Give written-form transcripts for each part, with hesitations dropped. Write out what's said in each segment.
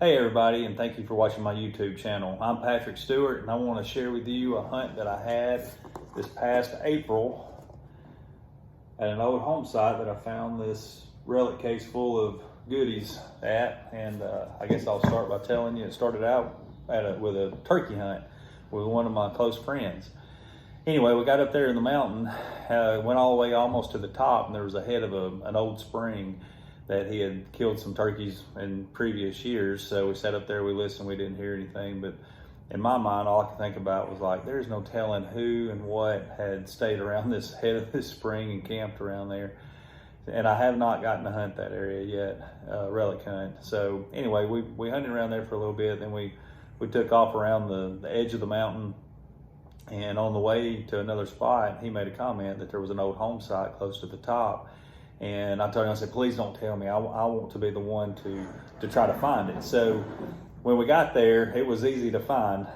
Hey everybody, and thank you for watching my YouTube channel. I'm Patrick Stewart, and I want to share with you a hunt that I had this past April at an old home site that I found this relic case full of goodies at. And I guess I'll start by telling you it started out with a turkey hunt with one of my close friends. Anyway, we got up there in the mountain, went all the way almost to the top, and there was a head of an old spring that he had killed some turkeys in previous years. So we sat up there, we listened, we didn't hear anything. But in my mind, all I could think about was like, there's no telling who and what had stayed around this head of this spring and camped around there. And I have not gotten to hunt that area yet, relic hunt. So anyway, we hunted around there for a little bit. Then we took off around the edge of the mountain. And on the way to another spot, he made a comment that there was an old home site close to the top. And I told him, I said, please don't tell me. I want to be the one to try to find it. So when we got there, it was easy to find.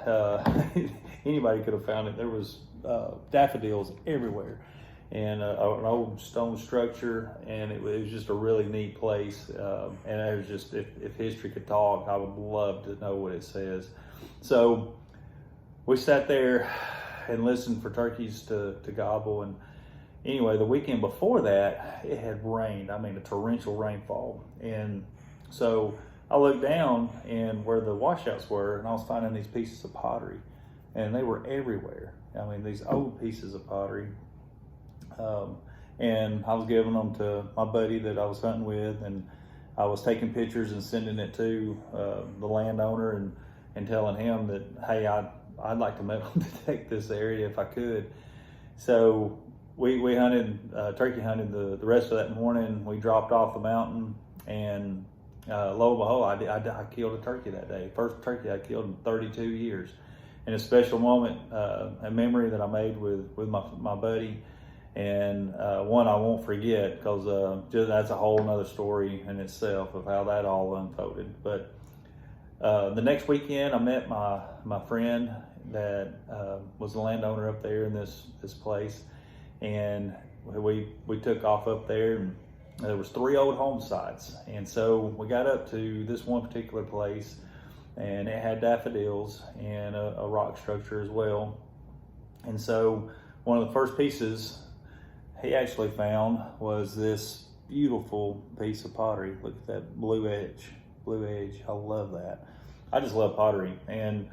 Anybody could have found it. There was daffodils everywhere, and an old stone structure, and it was just a really neat place. And it was just, if history could talk, I would love to know what it says. So we sat there and listened for turkeys to gobble. And anyway, the weekend before that, it had rained. I mean, a torrential rainfall. And so I looked down and where the washouts were, and I was finding these pieces of pottery, and they were everywhere. I mean, these old pieces of pottery. And I was giving them to my buddy that I was hunting with, and I was taking pictures and sending it to the landowner and telling him that, hey, I'd like to metal detect this area if I could. So we hunted, turkey hunted the rest of that morning. We dropped off the mountain, and lo and behold, I killed a turkey that day. First turkey I killed in 32 years. And a special moment, a memory that I made with my buddy, and one I won't forget, because that's a whole nother story in itself of how that all unfolded. But the next weekend I met my friend that was the landowner up there in this place. And we took off up there, and there was 3 old home sites. And so we got up to this one particular place, and it had daffodils and a rock structure as well. And so one of the first pieces he actually found was this beautiful piece of pottery. Look at that blue edge. I love that. I just love pottery. And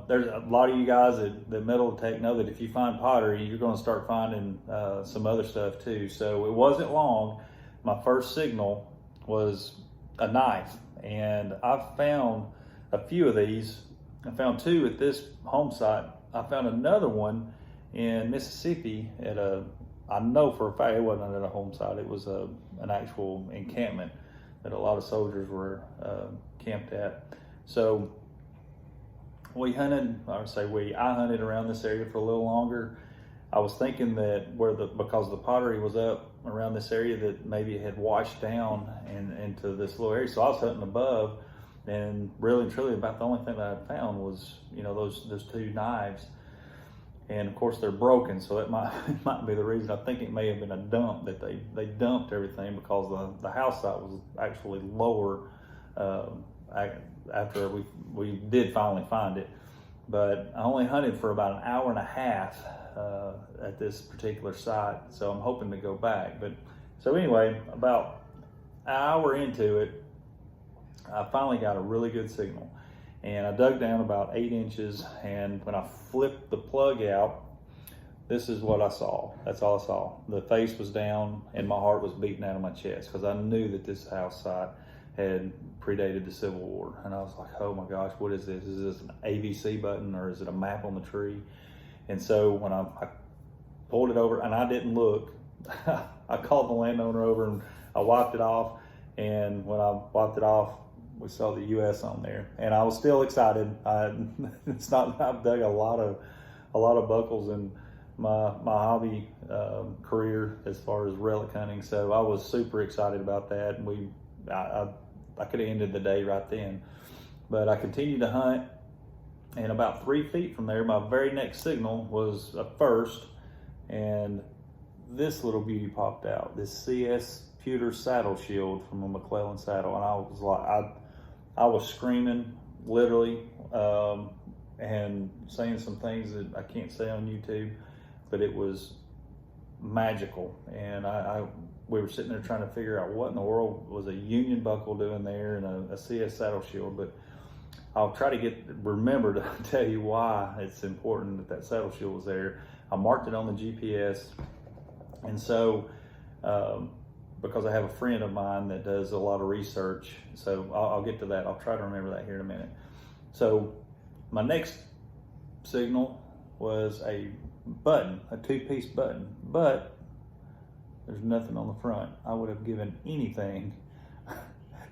there's a lot of you guys that metal detect know that if you find pottery, you're going to start finding some other stuff too. So it wasn't long. My first signal was a knife, and I found a few of these. I found 2 at this home site. I found another one in Mississippi I know for a fact it wasn't at a home site. It was an actual encampment that a lot of soldiers were camped at. So I hunted around this area for a little longer. I was thinking that because the pottery was up around this area, that maybe it had washed down into this little area. So I was hunting above, and really and truly about the only thing that I found was, those 2 knives. And of course they're broken, so it might be the reason. I think it may have been a dump that they dumped everything, because the house site was actually lower after we did finally find it. But I only hunted for about an hour and a half at this particular site, so I'm hoping to go back. But so anyway, about an hour into it, I finally got a really good signal, and I dug down about 8 inches, and when I flipped the plug out, this is what I saw. That's all I saw. The face was down, and my heart was beating out of my chest, because I knew that this house site had predated the Civil War. And I was like, oh my gosh, what is this? Is this an ABC button, or is it a map on the tree? And so when I pulled it over, and I didn't look, I called the landowner over and I wiped it off. And when I wiped it off, we saw the US on there, and I was still excited. It's not I've dug a lot of buckles in my hobby career as far as relic hunting, so I was super excited about that. And I could have ended the day right then, but I continued to hunt, and about 3 feet from there, my very next signal was a first, and this little beauty popped out. This CS Pewter saddle shield from a McClellan saddle, and I was like, I was screaming, literally, and saying some things that I can't say on YouTube, but it was magical. And we were sitting there trying to figure out what in the world was a Union buckle doing there and a CS saddle shield. But I'll try to remember to tell you why it's important that saddle shield was there. I marked it on the GPS, and so because I have a friend of mine that does a lot of research, so I'll get to that. I'll try to remember that here in a minute. So my next signal was a button, a 2-piece button, but there's nothing on the front. I would have given anything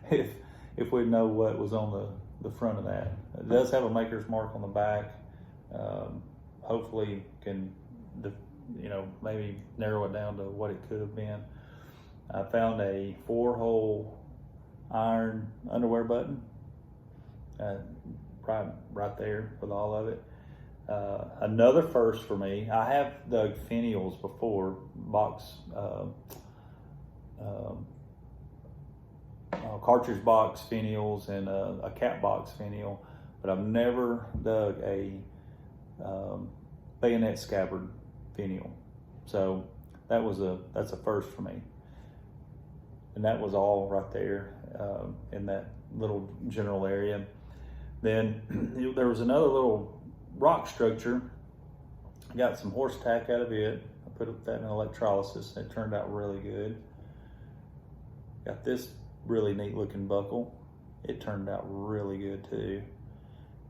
if we know what was on the front of that. It does have a maker's mark on the back. Hopefully can, maybe narrow it down to what it could have been. I found a 4-hole iron underwear button, right there with all of it. Another first for me. I have dug finials before, cartridge box finials and a cap box finial, but I've never dug a bayonet scabbard finial. So that's a first for me. And that was all right there in that little general area. Then there was another little rock structure. I got some horse tack out of it. I put that in electrolysis. It turned out really good. Got this really neat looking buckle. It turned out really good too.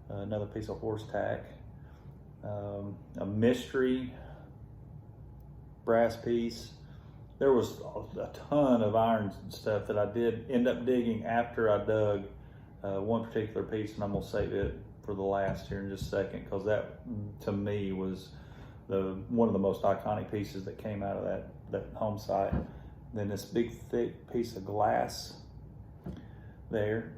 Another piece of horse tack. A mystery brass piece. There was a ton of iron stuff that I did end up digging after I dug one particular piece, and I'm gonna save it for the last here in just a second, because that to me was one of the most iconic pieces that came out of that home site. Then this big thick piece of glass there.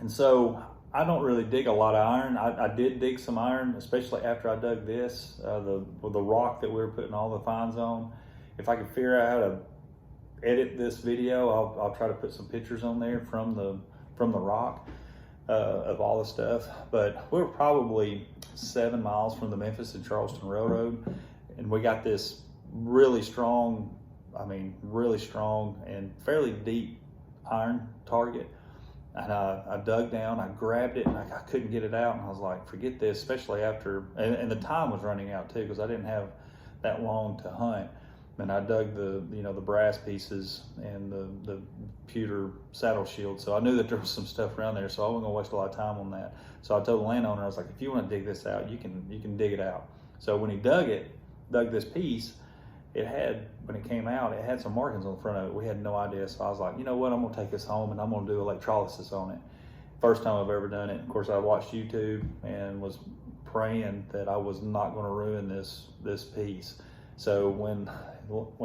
And so I don't really dig a lot of iron. I did dig some iron, especially after I dug this, the rock that we were putting all the finds on. If I can figure out how to edit this video, I'll try to put some pictures on there from the rock of all the stuff. But we're probably 7 miles from the Memphis and Charleston Railroad, and we got this really strong and fairly deep iron target. And I dug down, I grabbed it, and I couldn't get it out. And I was like, forget this, especially after, and the time was running out too, because I didn't have that long to hunt. And I dug the brass pieces and the pewter saddle shield. So I knew that there was some stuff around there, so I wasn't gonna waste a lot of time on that. So I told the landowner, I was like, if you want to dig this out, you can dig it out. So when he dug this piece, when it came out, it had some markings on the front of it. We had no idea. So I was like, you know what, I'm gonna take this home and I'm gonna do electrolysis on it. First time I've ever done it. Of course, I watched YouTube and was praying that I was not gonna ruin this piece. So when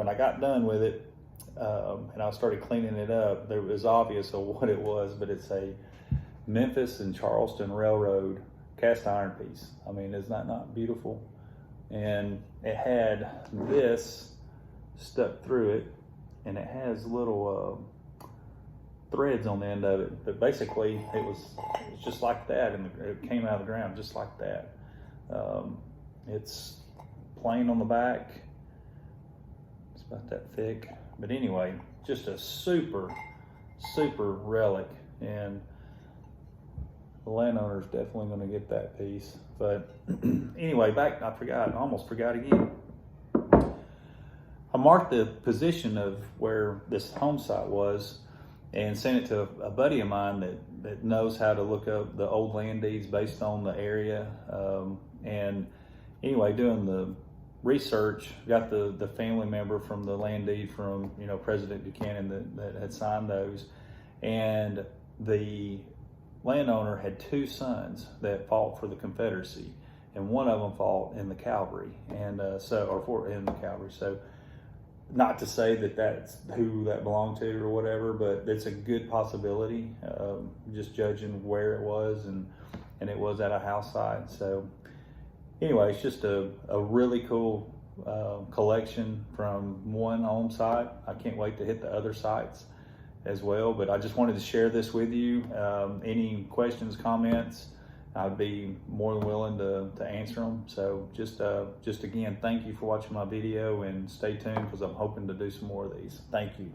I got done with it, and I started cleaning it up, it was obvious of what it was, but it's a Memphis and Charleston Railroad cast iron piece. I mean, is that not beautiful? And it had this stuck through it, and it has little threads on the end of it. But basically, it's just like that, and it came out of the ground just like that. It's plain on the back. It's about that thick. But anyway, just a super, super relic, and the landowner's definitely going to get that piece. But anyway, I almost forgot again. I marked the position of where this home site was and sent it to a buddy of mine that knows how to look up the old land deeds based on the area. And anyway, doing the research, got the family member from the land deed from President Buchanan that had signed those, and the landowner had 2 sons that fought for the Confederacy, and one of them fought in the cavalry, and in the cavalry. So, not to say that that's who that belonged to or whatever, but it's a good possibility. Just judging where it was, and it was at a house site. So, anyway, it's just a really cool collection from one home site. I can't wait to hit the other sites as well. But I just wanted to share this with you. Any questions, comments, I'd be more than willing to answer them. So just again, thank you for watching my video, and stay tuned because I'm hoping to do some more of these. Thank you.